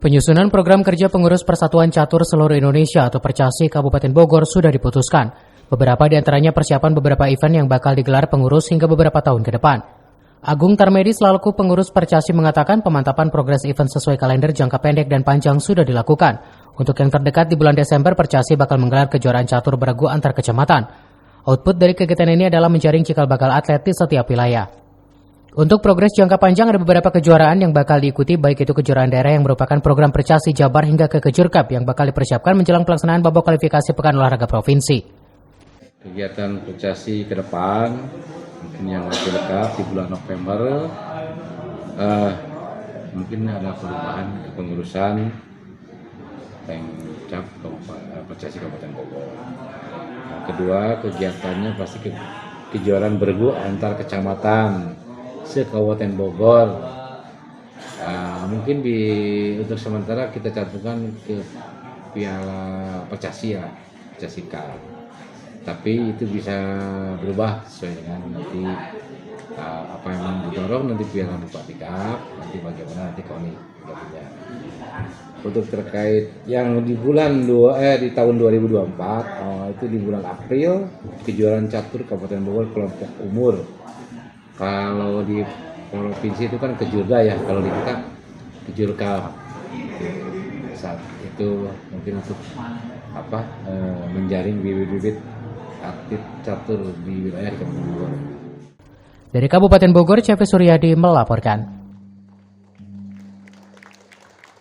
Penyusunan program kerja pengurus Persatuan Catur Seluruh Indonesia atau Percasi Kabupaten Bogor sudah diputuskan. Beberapa di antaranya persiapan beberapa event yang bakal digelar pengurus hingga beberapa tahun ke depan. Agung Tarmedi selaku pengurus Percasi mengatakan pemantapan progres event sesuai kalender jangka pendek dan panjang sudah dilakukan. Untuk yang terdekat di bulan Desember, Percasi bakal menggelar kejuaraan catur beregu antar kecamatan. Output dari kegiatan ini adalah menjaring cikal bakal atlet di setiap wilayah. Untuk progres jangka panjang ada beberapa kejuaraan yang bakal diikuti, baik itu kejuaraan daerah yang merupakan program Percasi Jabar hingga ke Kejur Cup yang bakal dipersiapkan menjelang pelaksanaan babak kualifikasi Pekan Olahraga Provinsi. Kegiatan Percasi ke depan mungkin yang lebih dekat di bulan November mungkin ada perubahan kepengurusan Pemcap Percasi Kabupaten Bogor. Yang kedua, kegiatannya pasti kejuaraan bergu antar kecamatan se-Kabupaten Bogor. Mungkin untuk sementara kita cantumkan ke Piala Percasi ya, Percasi Cup. Tapi itu bisa berubah sesuai dengan nanti apa yang didorong nanti Piala Bupati Cup, nanti bagaimana nanti KONI gabungnya. Untuk terkait yang di di tahun 2024 itu di bulan April kejuaraan catur Kabupaten Bogor kelompok umur. Kalau di provinsi itu kan kejurda ya, kalau di kita kejurka. Saat itu mungkin untuk menjaring bibit-bibit atlet catur di wilayah Kabupaten Bogor. Dari Kabupaten Bogor, CV Suryadi melaporkan.